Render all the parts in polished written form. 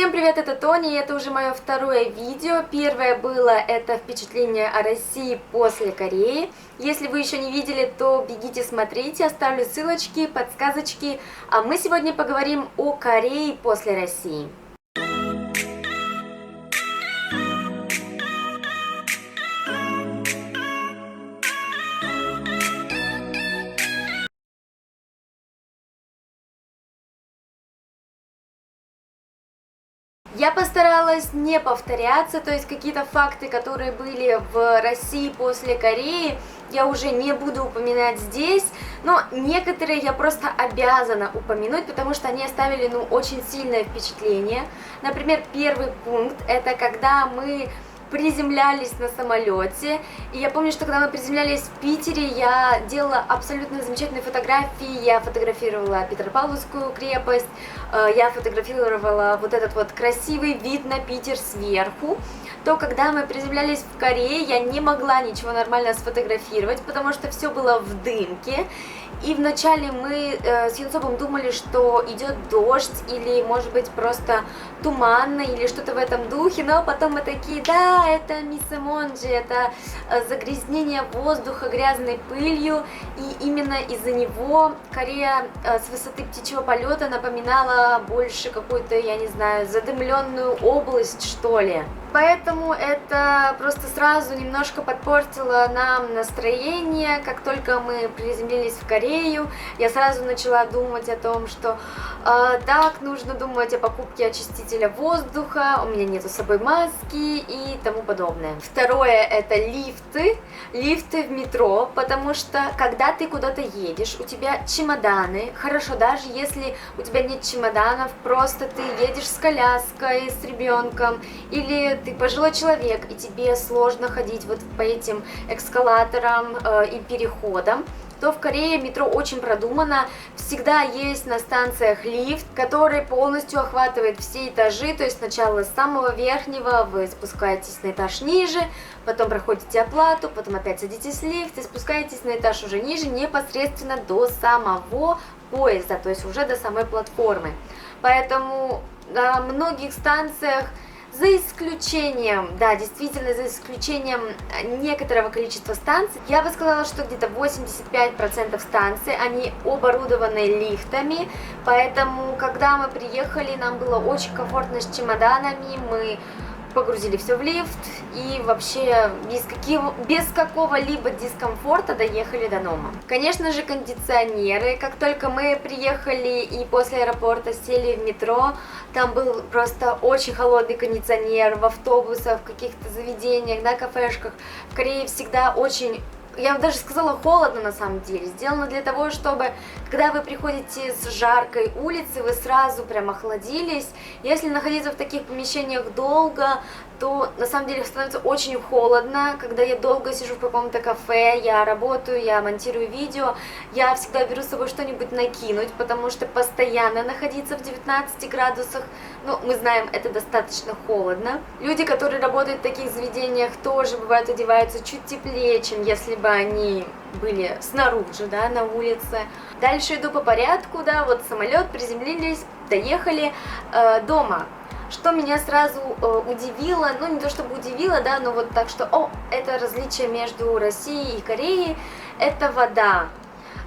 Всем привет, это Тоня, и это уже мое второе видео. Первое было это впечатление о России после Кореи. Если вы еще не видели, то бегите смотрите, оставлю ссылочки, подсказочки. А мы сегодня поговорим о Корее после России. Я постаралась не повторяться, то есть какие-то факты, которые были в России после Кореи, я уже не буду упоминать здесь, но некоторые я просто обязана упомянуть, потому что они оставили, очень сильное впечатление. Например, первый пункт, это когда мы приземлялись на самолете, и я помню, что когда мы приземлялись в Питере, я делала абсолютно замечательные фотографии, я фотографировала Петропавловскую крепость, я фотографировала вот этот вот красивый вид на Питер сверху. То когда мы приземлялись в Корее, я не могла ничего нормально сфотографировать, потому что все было в дымке. И вначале мы с Юнсобом думали, что идет дождь, или может быть просто туманно, или что-то в этом духе, но потом мы такие, да, это миссэмонджи, это загрязнение воздуха грязной пылью, и именно из-за него Корея с высоты птичьего полета напоминала больше какую-то, я не знаю, задымленную область, что ли. Поэтому это просто сразу немножко подпортило нам настроение. Как только мы приземлились в Корею, я сразу начала думать о том, что так, нужно думать о покупке очистителя воздуха, у меня нету с собой маски и тому подобное. Второе, это лифты в метро, потому что когда ты куда-то едешь, у тебя чемоданы, хорошо, даже если у тебя нет чемоданов, просто ты едешь с коляской, с ребенком, или ты пожилой человек, и тебе сложно ходить вот по этим эскалаторам и переходам, то в Корее метро очень продумано. Всегда есть на станциях лифт, который полностью охватывает все этажи, то есть сначала с самого верхнего вы спускаетесь на этаж ниже, потом проходите оплату, потом опять садитесь в лифт и спускаетесь на этаж уже ниже, непосредственно до самого поезда, то есть уже до самой платформы. Поэтому на многих станциях, за исключением, да, действительно, за исключением некоторого количества станций, я бы сказала, что где-то 85% станций, они оборудованы лифтами, поэтому, когда мы приехали, нам было очень комфортно с чемоданами, мы погрузили все в лифт и вообще без какого-либо дискомфорта доехали до дома. Конечно же, кондиционеры. Как только мы приехали и после аэропорта сели в метро, там был просто очень холодный кондиционер в автобусах, в каких-то заведениях, на кафешках. В Корее всегда очень, я бы даже сказала, холодно на самом деле. Сделано для того, чтобы, когда вы приходите с жаркой улицы, вы сразу прям охладились. Если находиться в таких помещениях долго, то на самом деле становится очень холодно. Когда я долго сижу в каком-то кафе, я работаю, я монтирую видео, я всегда беру с собой что-нибудь накинуть, потому что постоянно находиться в 19 градусах, мы знаем, это достаточно холодно. Люди, которые работают в таких заведениях, тоже бывают одеваются чуть теплее, чем если бы они были снаружи, да, на улице. Дальше иду по порядку, да, вот самолет, приземлились, доехали дома. Что меня сразу удивило, не то чтобы удивило, да, но вот так что, это различие между Россией и Кореей, это вода.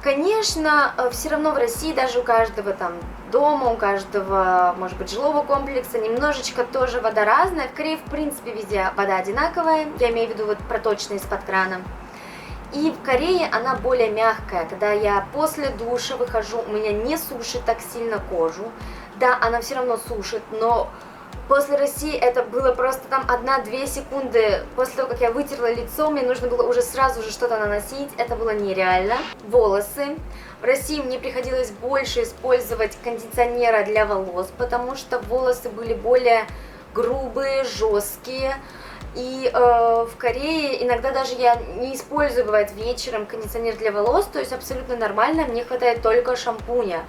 Конечно, все равно в России даже у каждого там дома, у каждого, может быть, жилого комплекса немножечко тоже вода разная. В Корее, в принципе, везде вода одинаковая, я имею в виду вот проточная из-под крана. И в Корее она более мягкая, когда я после душа выхожу, у меня не сушит так сильно кожу. Да, она все равно сушит, но после России это было просто там 1-2 секунды. После того, как я вытерла лицо, мне нужно было уже сразу же что-то наносить, это было нереально. Волосы. В России мне приходилось больше использовать кондиционера для волос, потому что волосы были более грубые, жесткие. И в Корее иногда даже я не использую, бывает, вечером кондиционер для волос, то есть абсолютно нормально, мне хватает только шампуня.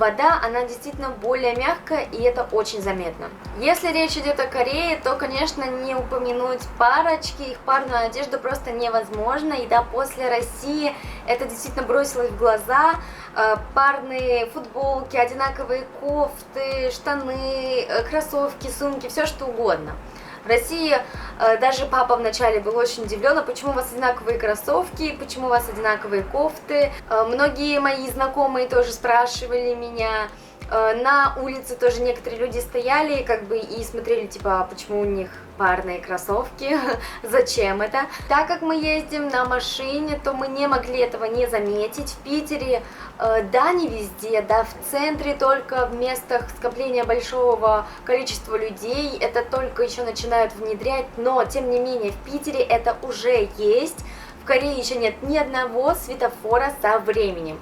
вода, она действительно более мягкая, и это очень заметно. Если речь идет о Корее, то, конечно, не упомянуть парочки, их парную одежду просто невозможно, и да, после России это действительно бросилось в глаза. Парные футболки, одинаковые кофты, штаны, кроссовки, сумки, все что угодно. В России даже папа вначале был очень удивлен, а почему у вас одинаковые кроссовки, почему у вас одинаковые кофты. Многие мои знакомые тоже спрашивали меня. На улице тоже некоторые люди стояли как бы и смотрели, типа, почему у них парные кроссовки, зачем это. Так как мы ездим на машине, то мы не могли этого не заметить. В Питере, да, не везде, да, в центре только, в местах скопления большого количества людей, это только еще начинают внедрять, но, тем не менее, в Питере это уже есть. В Корее еще нет ни одного светофора со временем.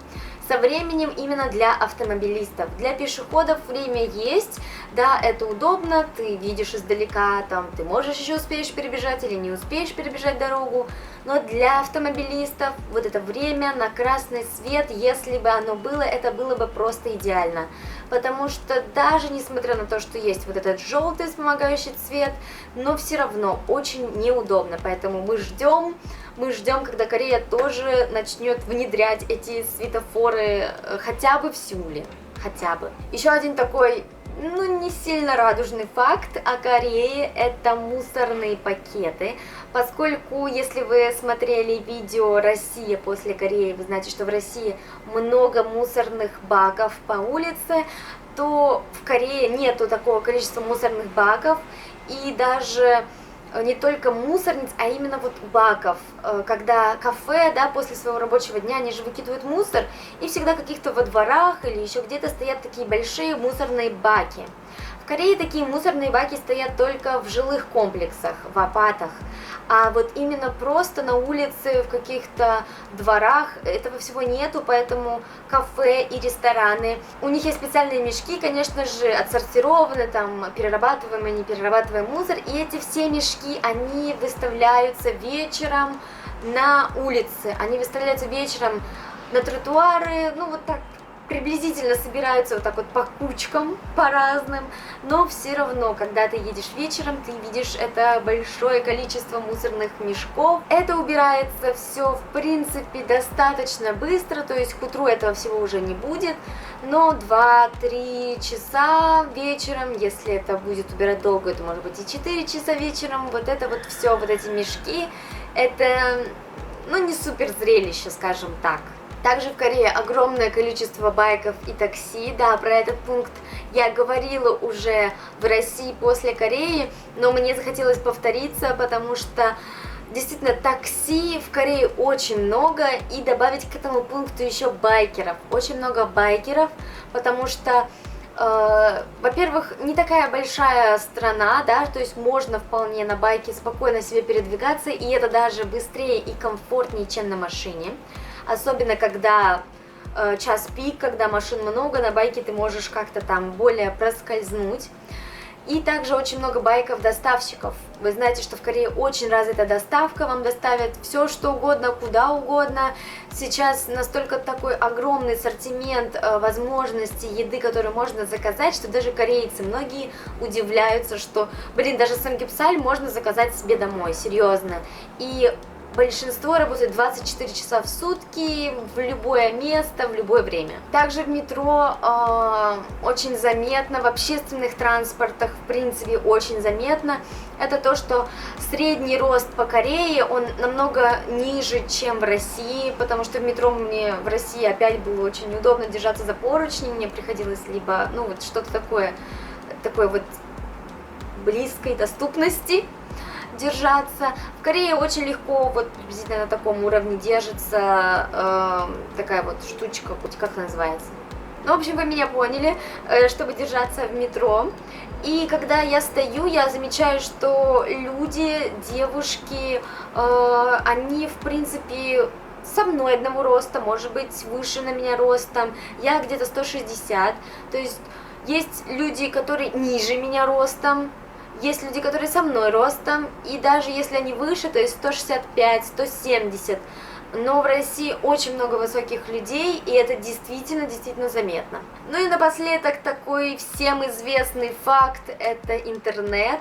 Со временем именно для автомобилистов. Для пешеходов время есть, да, это удобно, ты видишь издалека, там, ты можешь еще успеешь перебежать или не успеешь перебежать дорогу, но для автомобилистов вот это время на красный свет, если бы оно было, это было бы просто идеально. Потому что даже несмотря на то, что есть вот этот желтый вспомогающий цвет, но все равно очень неудобно, поэтому мы ждем, когда Корея тоже начнет внедрять эти светофоры хотя бы в Сеуле, хотя бы. Еще один такой, ну, не сильно радужный факт о Корее — это мусорные пакеты, поскольку, если вы смотрели видео «Россия после Кореи», вы знаете, что в России много мусорных баков по улице, то в Корее нету такого количества мусорных баков, и даже не только мусорниц, а именно вот баков, когда кафе, да, после своего рабочего дня, они же выкидывают мусор, и всегда каких-то во дворах или еще где-то стоят такие большие мусорные баки. В Корее такие мусорные баки стоят только в жилых комплексах, в апатах, а вот именно просто на улице, в каких-то дворах этого всего нету, поэтому кафе и рестораны, у них есть специальные мешки, конечно же, отсортированные, там, перерабатываемый, неперерабатываемый мусор, и эти все мешки, они выставляются вечером на улице, они выставляются вечером на тротуары, ну вот так, приблизительно собираются вот так вот по кучкам, по разным, но все равно, когда ты едешь вечером, ты видишь это большое количество мусорных мешков. Это убирается все, в принципе, достаточно быстро, то есть к утру этого всего уже не будет, но 2-3 часа вечером, если это будет убирать долго, это может быть и 4 часа вечером, вот это вот все, вот эти мешки, это, ну, не супер зрелище, скажем так. Также в Корее огромное количество байков и такси, да, про этот пункт я говорила уже в России после Кореи, но мне захотелось повториться, потому что действительно такси в Корее очень много, и добавить к этому пункту еще байкеров, очень много байкеров, потому что, во-первых, не такая большая страна, да, то есть можно вполне на байке спокойно себе передвигаться, и это даже быстрее и комфортнее, чем на машине. Особенно когда час пик, когда машин много, на байке ты можешь как-то там более проскользнуть. И также очень много байков-доставщиков. Вы знаете, что в Корее очень развита доставка, вам доставят все, что угодно, куда угодно. Сейчас настолько такой огромный ассортимент возможностей еды, которую можно заказать, что даже корейцы многие удивляются, что, блин, даже самгюпсаль можно заказать себе домой, серьезно. И большинство работает 24 часа в сутки, в любое место, в любое время. Также в метро очень заметно, в общественных транспортах, в принципе, очень заметно. Это то, что средний рост по Корее, он намного ниже, чем в России, потому что в метро мне в России опять было очень неудобно держаться за поручни, мне приходилось либо, ну вот что-то такое вот близкой доступности держаться. В Корее очень легко, вот приблизительно на таком уровне держится такая вот штучка, как называется. Ну, в общем, вы меня поняли, чтобы держаться в метро. И когда я стою, я замечаю, что люди, девушки, они, в принципе, со мной одного роста, может быть, выше на меня ростом. Я где-то 160, то есть люди, которые ниже меня ростом, есть люди, которые со мной ростом, и даже если они выше, то есть 165, 170, но в России очень много высоких людей, и это действительно заметно. Ну и напоследок такой всем известный факт – это интернет.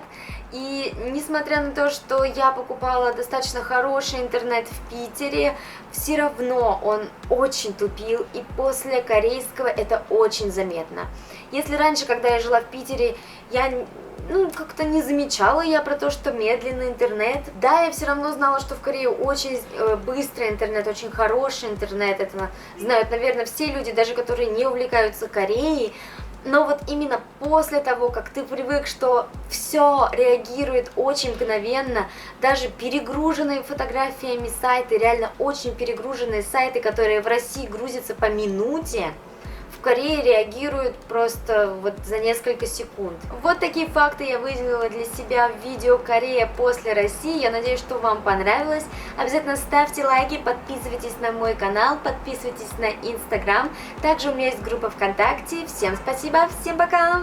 И несмотря на то, что я покупала достаточно хороший интернет в Питере, все равно он очень тупил, и после корейского это очень заметно. Если раньше, когда я жила в Питере, я как-то не замечала я про то, что медленный интернет. Да, я все равно знала, что в Корее очень быстрый интернет, очень хороший интернет. Это знают, наверное, все люди, даже которые не увлекаются Кореей. Но вот именно после того, как ты привык, что все реагирует очень мгновенно, даже перегруженные фотографиями сайты, реально очень перегруженные сайты, которые в России грузятся по минуте, в Корее реагируют просто вот за несколько секунд. Вот такие факты я выделила для себя в видео «Корея после России». Я надеюсь, что вам понравилось. Обязательно ставьте лайки, подписывайтесь на мой канал, подписывайтесь на Инстаграм. Также у меня есть группа ВКонтакте. Всем спасибо, всем пока!